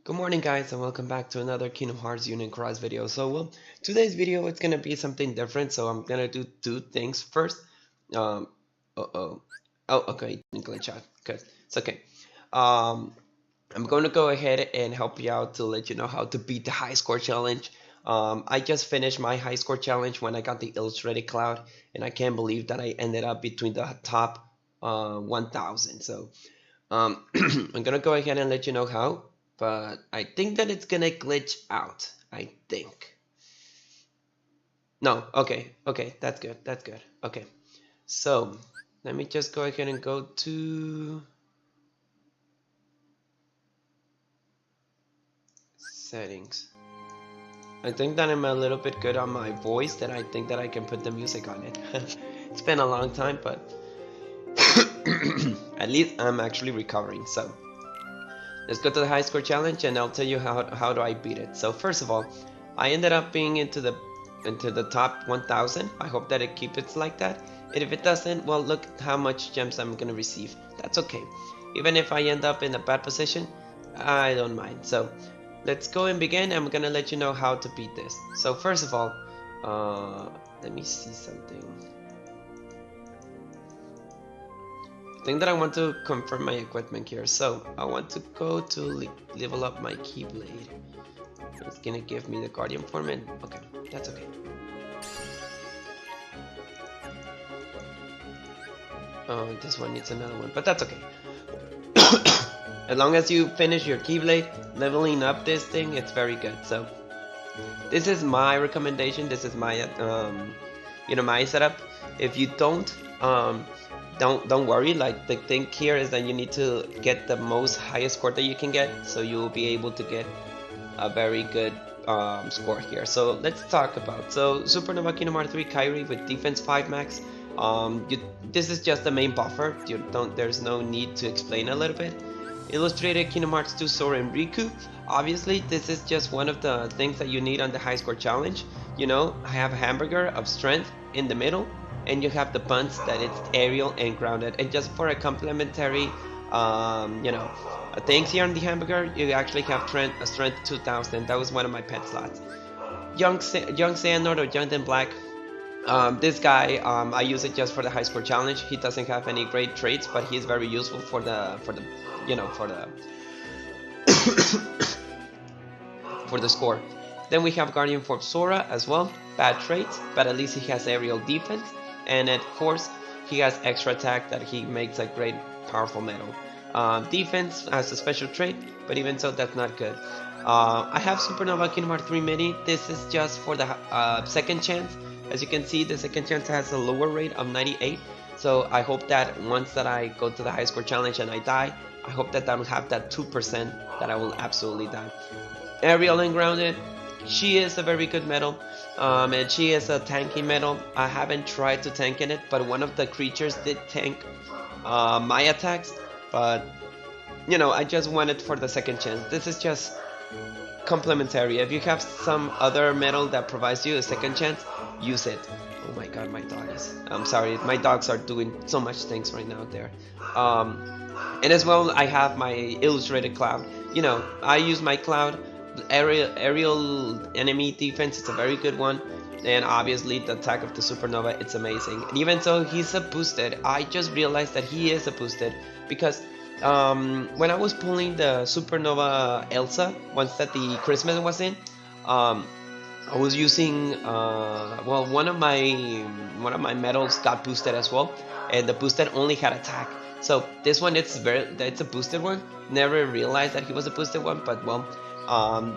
Good morning guys and welcome back to another Kingdom Hearts Union Cross video. Today's video it's gonna be something different, so I'm gonna do two things. First, um okay, glitch out. Good. It's okay. Um I'm gonna go ahead and help you out to let you know how to beat the high score challenge. I just finished my high score challenge when I got the illustrated cloud, and I can't believe that I ended up between the top 1000. I'm gonna go ahead and let you know how, but I think that it's gonna glitch out. I think. No, okay, that's good, that's good. Okay, so let me just go ahead and go to settings. I think that I'm a little bit good on my voice, that I think that I can put the music on it. It's been a long time, but at least I'm actually recovering. So let's go to the high score challenge and I'll tell you how do I beat it. So first of all, I ended up being into the top 1000. I hope that it keeps it like that. And if it doesn't, well, look how much gems I'm gonna receive. That's okay. Even if I end up in a bad position, I don't mind. So let's go and begin. I'm gonna let you know how to beat this. So first of all, let me see something. I think that I want to confirm my equipment here. So I want to go to level up my Keyblade. It's gonna give me the Guardian form, and okay, that's okay. Oh, this one needs another one, but that's okay. As long as you finish your Keyblade, leveling up this thing, it's very good. So this is my recommendation. This is my my setup. If you don't worry. Like, the thing here is that you need to get the most highest score that you can get, so you will be able to get a very good score here. So let's talk about Supernova Kingdom Hearts 3 Kairi with defense 5 max. This is just the main buffer. There's no need to explain a little bit. Illustrated Kingdom Hearts 2 Sora and Riku. Obviously, this is just one of the things that you need on the high score challenge. You know, I have a hamburger of strength in the middle, and you have the buns that it's aerial and grounded. And just for a complementary, things here on the hamburger, you actually have strength 2000. That was one of my pet slots. Young Xehanort or Young and Black. This guy, I use it just for the high score challenge. He doesn't have any great traits, but he's very useful for the for the score. Then we have Guardian for Sora as well. Bad traits, but at least he has aerial defense, and of course he has extra attack that he makes a great powerful metal. Defense has a special trait, but even so, that's not good. I have Supernova Kingdom Hearts 3 Mini. This is just for the second chance. As you can see, the second chance has a lower rate of 98. So I hope that once that I go to the high score challenge and I die, I hope that I will have that 2% that I will absolutely die. Aerial and grounded. She is a very good metal, and she is a tanky metal. I haven't tried to tank in it, but one of the creatures did tank my attacks. But I just want it for the second chance. This is just complementary. If you have some other metal that provides you a second chance, use it. Oh my god, my dog is... I'm sorry, my dogs are doing so much things right now there. And as well, I have my illustrated cloud. I use my cloud. Aerial enemy defense, it's a very good one. And obviously the attack of the Supernova, it's amazing. And even so, he's a boosted. I just realized that he is a boosted because when I was pulling the Supernova Elsa, once that the Christmas was in, I was using one of my medals got boosted as well, and the boosted only had attack. So this one, it's a boosted one. Never realized that he was a boosted one, but well,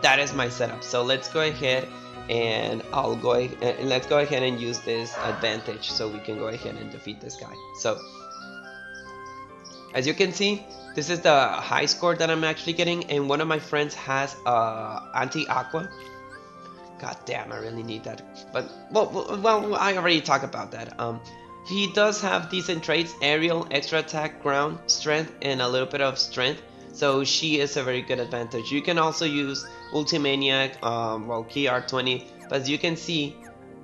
that is my setup. So let's go ahead and let's go ahead and use this advantage so we can go ahead and defeat this guy. So as you can see, this is the high score that I'm actually getting, and one of my friends has Anti-Aqua. God damn, I really need that. But well, I already talked about that. He does have decent traits: aerial, extra attack, ground, strength, and a little bit of strength. So she is a very good advantage. You can also use Ultimaniac, KR20. But as you can see,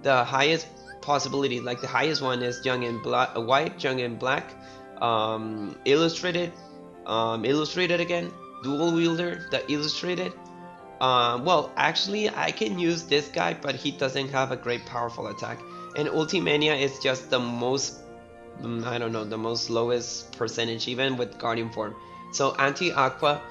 the highest possibility, like the highest one, is Young and White, Young and Black, illustrated again, dual wielder, the illustrated. Well, actually, I can use this guy, but he doesn't have a great powerful attack. And Ultimania is just the most, I don't know, the most lowest percentage, even with Guardian form. So Anti-Aqua,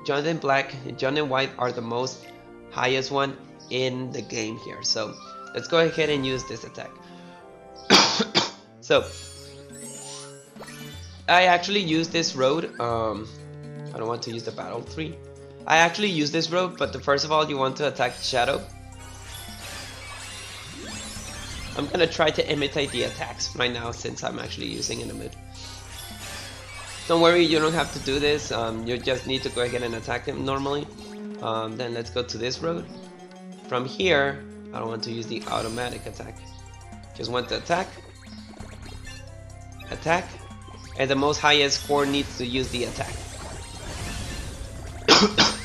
Jonathan Black, and Jonathan White are the most highest one in the game here. So let's go ahead and use this attack. So I actually use this road. I don't want to use the battle 3. I actually use this road, but first of all, you want to attack Shadow. I'm gonna try to imitate the attacks right now since I'm actually using in the mid. Don't worry, you don't have to do this. You just need to go ahead and attack him normally. Then let's go to this road. From here, I don't want to use the automatic attack. Just want to attack, and the most highest score needs to use the attack.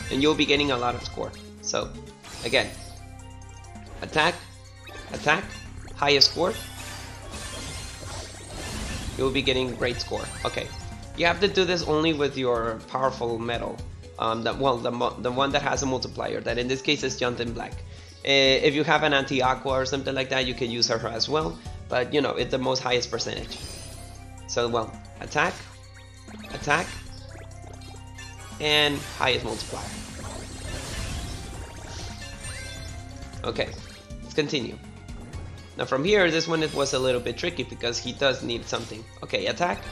And you'll be getting a lot of score. So, again, attack, highest score. You'll be getting great score. Okay, you have to do this only with your powerful metal. The one that has a multiplier. That in this case is Jonathan Black. If you have an Anti-Aqua or something like that, you can use her as well. But you know, it's the most highest percentage. So, well, attack, and highest multiplier. Okay, let's continue. Now from here, this one it was a little bit tricky because he does need something. Okay, attack,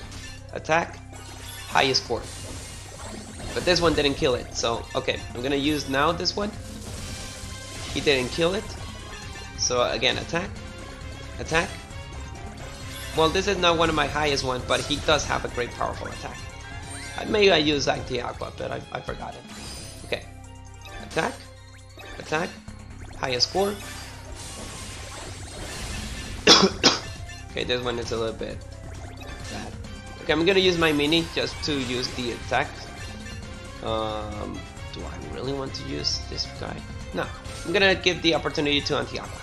highest score. But this one didn't kill it, so okay, I'm gonna use now this one. He didn't kill it. So again, attack. Well, this is not one of my highest ones, but he does have a great powerful attack. Maybe I use Anti-Aqua, but I forgot it. Okay. Attack. Highest score. Okay, this one is a little bit bad. Okay, I'm gonna use my mini just to use the attack. Do I really want to use this guy? No. I'm gonna give the opportunity to Anti-Aqua.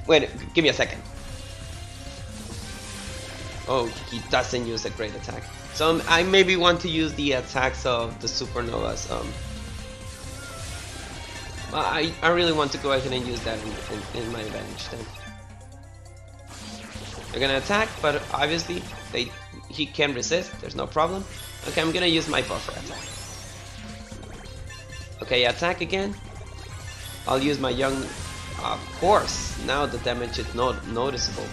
Wait, give me a second. Oh, he doesn't use a great attack. So I maybe want to use the attacks of the supernovas. I really want to go ahead and use that in my advantage then. They're gonna attack, but obviously he can resist. There's no problem. Okay, I'm gonna use my buffer attack. Okay, attack again. I'll use my young. Of course, now the damage is not noticeable.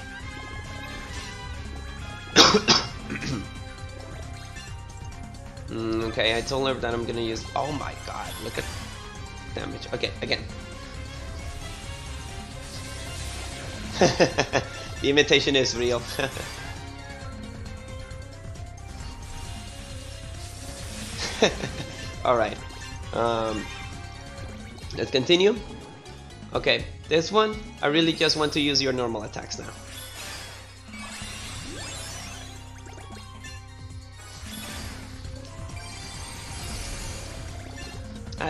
Okay, I told her that I'm gonna use. Oh my god, look at damage. Okay, again. The imitation is real. Alright. Let's continue. Okay, this one, I really just want to use your normal attacks now.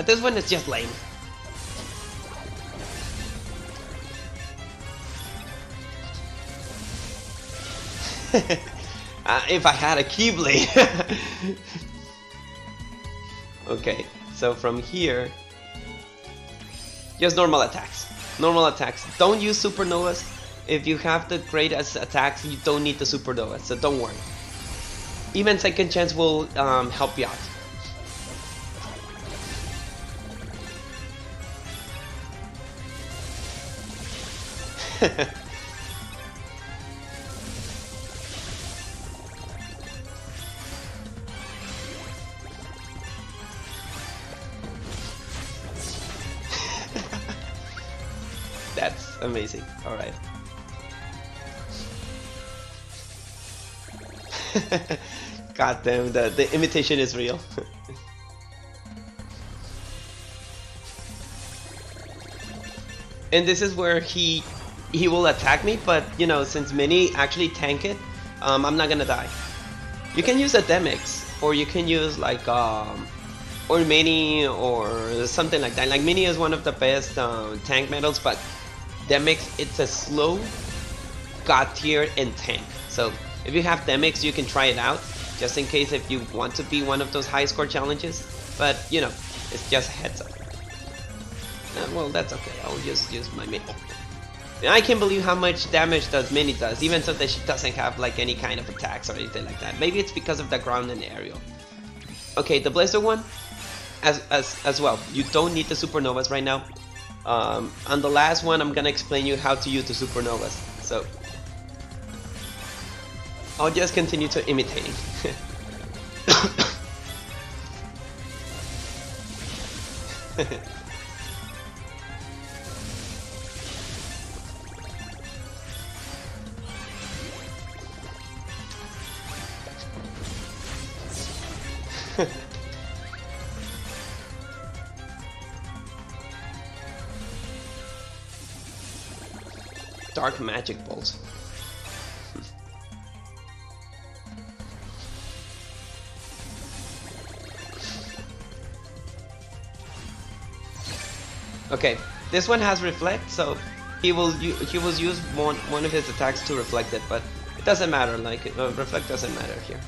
This one is just lame. If I had a Keyblade. Okay, so from here, just normal attacks. Don't use supernovas. If you have the greatest attacks, you don't need the supernovas, so don't worry. Even second chance will help you out. That's amazing. Alright. God damn, the imitation is real. And this is where he will attack me, but you know, since Mini actually tank it, I'm not gonna die. You can use a Demix, or you can use like or Mini or something like that. Like Mini is one of the best tank medals, but Demix, it's a slow, god tier, and tank. So if you have Demix, you can try it out. just in case if you want to be one of those high score challenges. But you know, it's just a heads up. Well, that's okay. I'll just use my mini. And I can't believe how much damage does Mini does, even though that she doesn't have like any kind of attacks or anything like that. Maybe it's because of the ground and aerial. Okay, the Blizzard one, as well. You don't need the supernovas right now. On the last one, I'm gonna explain you how to use the supernovas. So I'll just continue to imitating. Dark magic bolts. Okay, this one has reflect, so he will use one of his attacks to reflect it, but it doesn't matter. Like reflect doesn't matter here.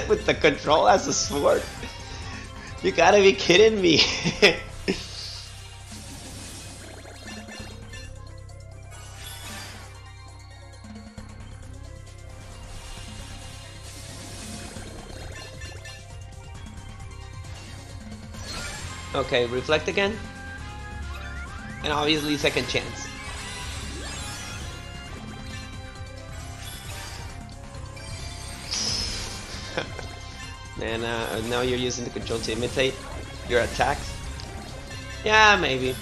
With the control as a sword? You gotta be kidding me. Okay, reflect again. And obviously second chance. And now you're using the control to imitate your attacks. Yeah, maybe.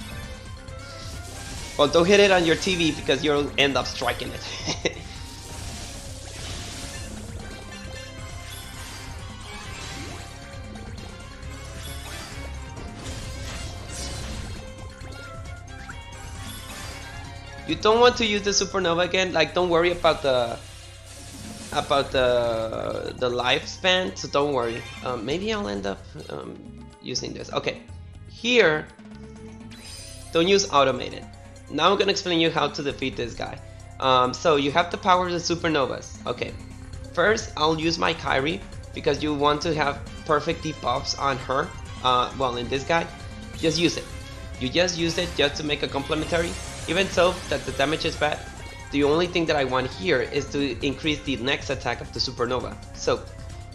Well, don't hit it on your TV because you'll end up striking it. You don't want to use the supernova again. Like, don't worry about the lifespan, so don't worry. Maybe I'll end up using this. Okay, here, don't use automated. Now I'm gonna explain you how to defeat this guy. So you have the power of the supernovas. Okay, first I'll use my Kyrie because you want to have perfect debuffs on her. Well, in this guy, just use it. You just use it just to make a complementary. Even so that the damage is bad, the only thing that I want here is to increase the next attack of the supernova. So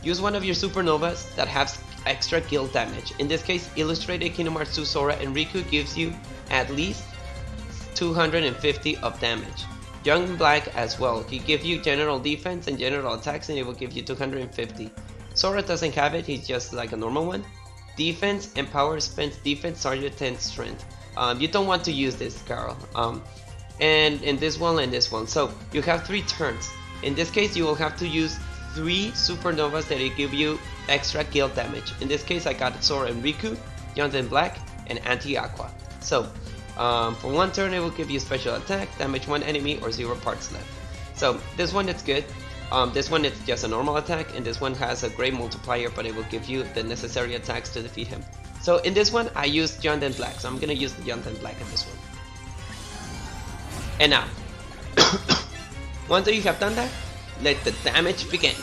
use one of your supernovas that has extra guild damage. In this case, Illustrated Kingdom Hearts 2 Sora and Riku gives you at least 250 of damage. Young Black as well. He gives you general defense and general attacks and it will give you 250. Sora doesn't have it, he's just like a normal one. Defense and power spends defense, sergeant 10 strength. You don't want to use this, Carl. And in this one and this one. So you have 3 turns. In this case, you will have to use 3 supernovas that will give you extra guild damage. In this case, I got Sora and Riku, Young and Black, and Anti-Aqua. So for 1 turn, it will give you special attack, damage 1 enemy, or 0 parts left. So this one is good. This one is just a normal attack, and this one has a great multiplier, but it will give you the necessary attacks to defeat him. So in this one, I used Young and Black, so I'm gonna use the Young and Black in this one. And now, once you have done that, let the damage begin.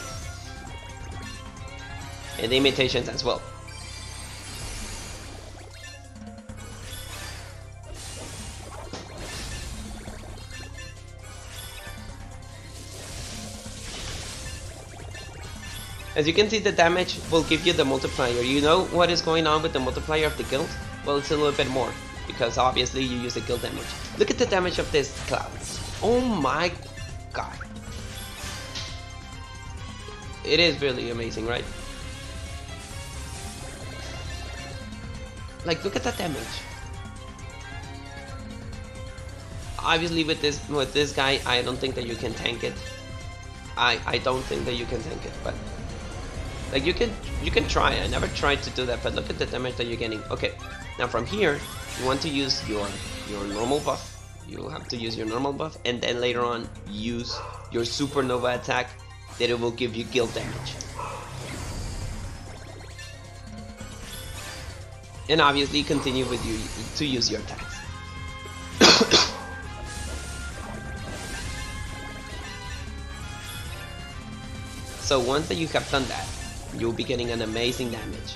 And the imitations as well. As you can see, the damage will give you the multiplier. You know what is going on with the multiplier of the guild? Well, it's a little bit more, because obviously you use the guild damage. Look at the damage of this cloud. Oh my god. It is really amazing, right? Like, look at that damage. Obviously with this guy, I don't think that you can tank it. I don't think that you can tank it, but like you can try. I never tried to do that, but look at the damage that you're getting. Okay, now from here you want to use your your normal buff. You'll have to use your normal buff, and then later on use your supernova attack that it will give you guild damage. And obviously continue with you to use your attacks. So once that you have done that, you'll be getting an amazing damage.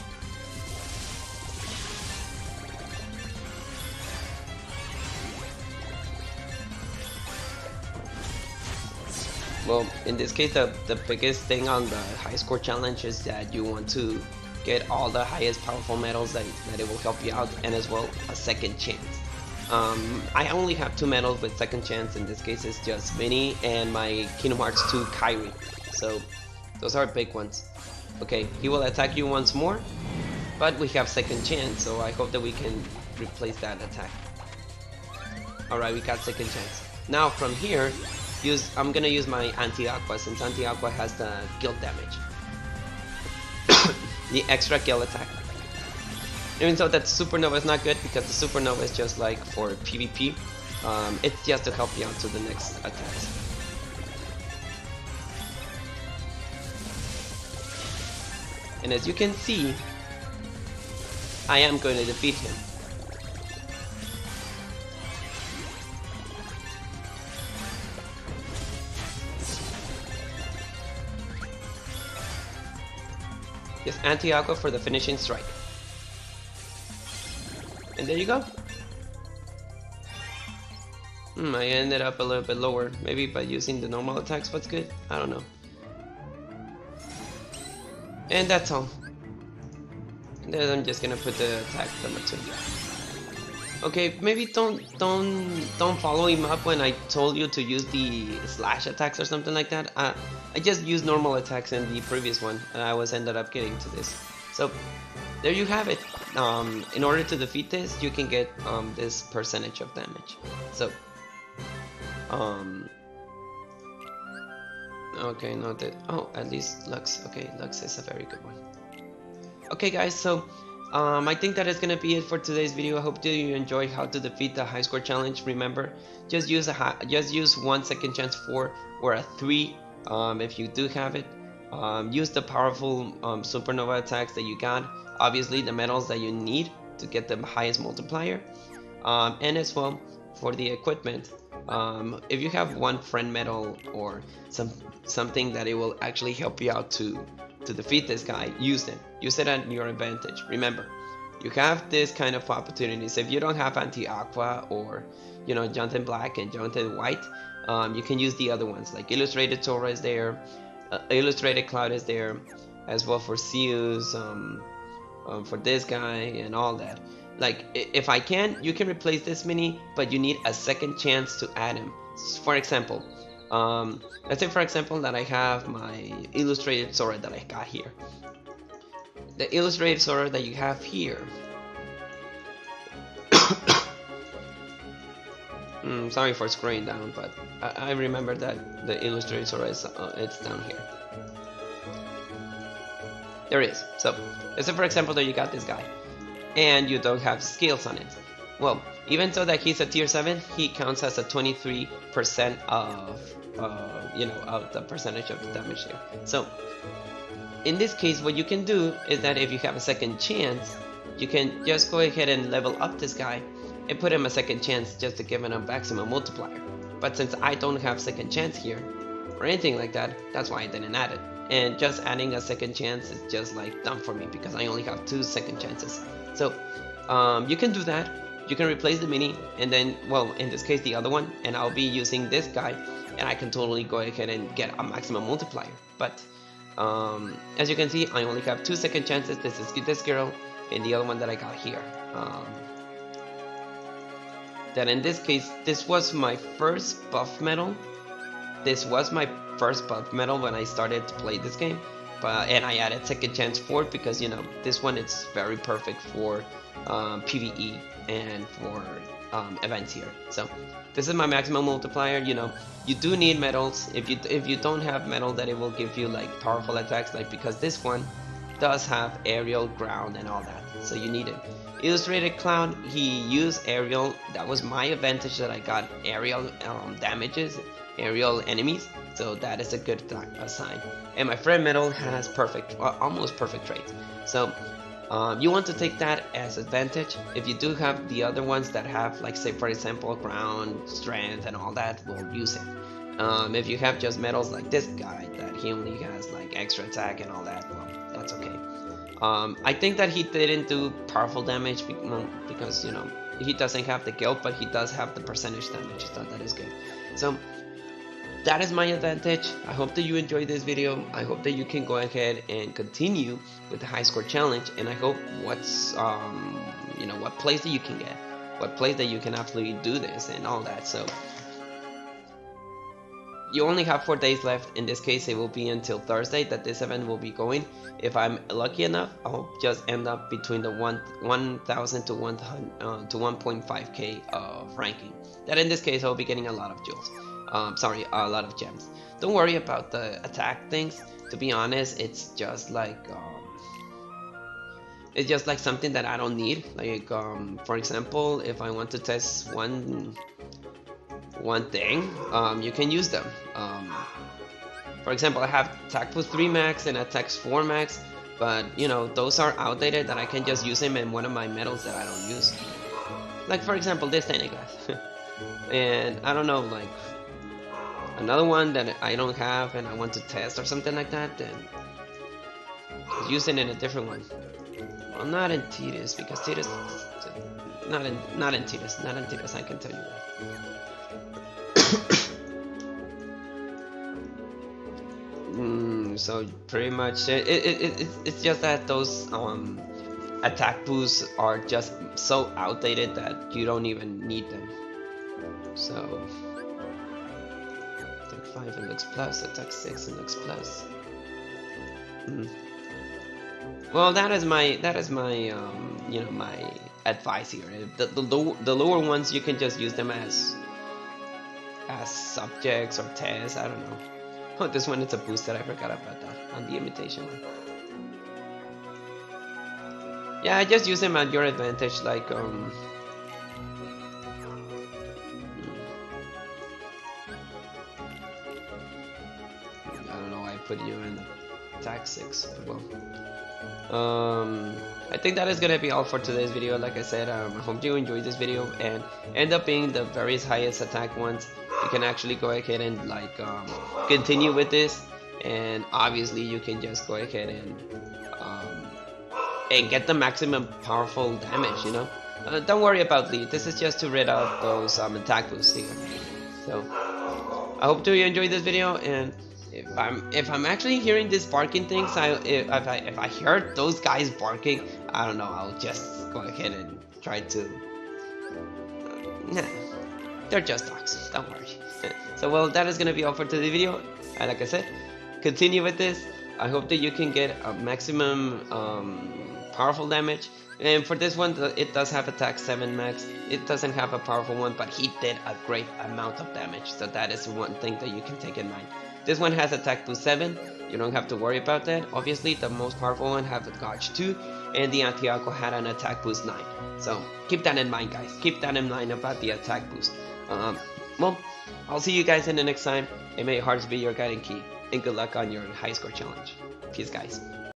Well, in this case, the biggest thing on the high score challenge is that you want to get all the highest powerful medals that it will help you out, and as well a second chance. I only have 2 medals with second chance. In this case, it's just Minnie and my Kingdom Hearts 2 Kairi. So those are big ones. Okay, he will attack you once more, but we have second chance, so I hope that we can replace that attack. Alright, we got second chance. Now from here, I'm gonna use my Anti-Aqua, since Anti-Aqua has the guild damage. The extra guild attack. Even though that supernova is not good, because the supernova is just like for PvP, it's just to help you out to the next attacks. And as you can see, I am going to defeat him. Just Anti-Aqua for the finishing strike. And there you go. I ended up a little bit lower. Maybe by using the normal attacks was good? I don't know. And that's all. And then I'm just gonna put the attack number 2. Okay, maybe don't follow him up when I told you to use the slash attacks or something like that. I just used normal attacks in the previous one, and I ended up getting to this. So there you have it. In order to defeat this, you can get this percentage of damage. So okay, not that. Oh, at least Lux. Okay, Lux is a very good one. Okay, guys. So I think that is gonna be it for today's video. I hope that you enjoyed how to defeat the high score challenge. Remember, just use 1 second chance 4 or a 3 if you do have it. Use the powerful supernova attacks that you got. Obviously, the medals that you need to get the highest multiplier, and as well for the equipment. If you have 1 friend medal or something that it will actually help you out to defeat this guy, use them. Use it at your advantage. Remember, you have this kind of opportunities. If you don't have Anti-Aqua or Jonathan Black and Jonathan White, you can use the other ones like Illustrated Sora is there, Illustrated Cloud is there, as well for Zeus, for this guy and all that. Like, if I can, you can replace this mini, but you need a second chance to add him. For example, let's say for example that I have my Illustrated Sora that I got here. The Illustrated Sora that you have here. Sorry for scrolling down, but I remember that the Illustrated Sora is it's down here. There it is. So let's say for example that you got this guy, and you don't have skills on it. Well, even so that he's a tier 7, he counts as a 23% of of the percentage of the damage here. So in this case, what you can do is that if you have a second chance, you can just go ahead and level up this guy and put him a second chance just to give him a maximum multiplier. But since I don't have second chance here or anything like that, that's why I didn't add it. And just adding a second chance is just like dumb for me because I only have 2 second chances. So you can do that. You can replace the mini, and then, well, in this case the other one, and I'll be using this guy, and I can totally go ahead and get a maximum multiplier. But as you can see, I only have 2 second chances. This is this girl and the other one that I got here. That in this case, this was my first buff medal. This was my first buff medal when I started to play this game, and I added second chance for it because this one is very perfect for PvE and for events here. So this is my maximum multiplier. You do need medals. If you don't have medal that it will give you like powerful attacks, like because this one does have aerial, ground, and all that, so you need it. Illustrated Clown, he used aerial. That was my advantage, that I got aerial damages, aerial enemies, so that is a good sign. And my friend Metal has perfect, almost perfect traits, so you want to take that as advantage. If you do have the other ones that have, like, say for example, ground, strength, and all that, we'll use it. If you have just metals like this guy, that he only has like extra attack and all that, well, that's okay. I think that he didn't do powerful damage because, you know, he doesn't have the guild, but he does have the percentage damage, so that is good. So that is my advantage. I hope that you enjoyed this video. I hope that you can go ahead and continue with the high score challenge, and I hope you know, what place that you can get, what place that you can absolutely do this and all that. So you only have 4 days left. In this case, it will be until Thursday that this event will be going. If I'm lucky enough, I'll just end up between the 1,000 to 1.5k of ranking. That in this case, I'll be getting a lot of jewels. Sorry, a lot of gems. Don't worry about the attack things. To be honest, it's just like something that I don't need. Like for example, if I want to test one thing, you can use them. For example, I have attack plus 3 max and attack 4 max, but you know, those are outdated, that I can just use them in one of my medals that I don't use. Like for example, this thing, guys. And I don't know, like another one that I don't have and I want to test or something like that, then use it in a different one. Well, not in Titus, because Titus, not in Titus, I can tell you that. So pretty much it's just that those attack boosts are just so outdated that you don't even need them. So attack 5 it looks plus, attack 6 it looks plus. Well, that is my you know, my advice here. The lower ones, you can just use them as subjects or tests. I don't know. Oh, this one, it's a boosted. I forgot about that on the imitation one. Yeah, I just use them at your advantage, like I don't know why I put you in attack 6, but well. I think that is gonna be all for today's video. Like I said, I hope you enjoyed this video and end up being the very highest attack ones. You can actually go ahead and like continue with this, and obviously you can just go ahead and get the maximum powerful damage, you know. Don't worry about lead. This is just to rid out those attack boosts here. So I hope you enjoyed this video, and if I'm actually hearing these barking things, if I heard those guys barking, I don't know, I'll just go ahead and try to nah, they're just dogs, don't worry. So well, that is gonna be all for today's video, and like I said, continue with this. I hope that you can get a maximum powerful damage. And for this one, it does have attack 7 max. It doesn't have a powerful one, but he did a great amount of damage, so that is one thing that you can take in mind. This one has attack boost 7, you don't have to worry about that. Obviously, the most powerful one has a gauge 2, and the Anti-Aqua had an attack boost 9. So keep that in mind, guys. Keep that in mind about the attack boost. Well, I'll see you guys in the next time, and may your hearts be your guiding key, and good luck on your high score challenge. Peace, guys.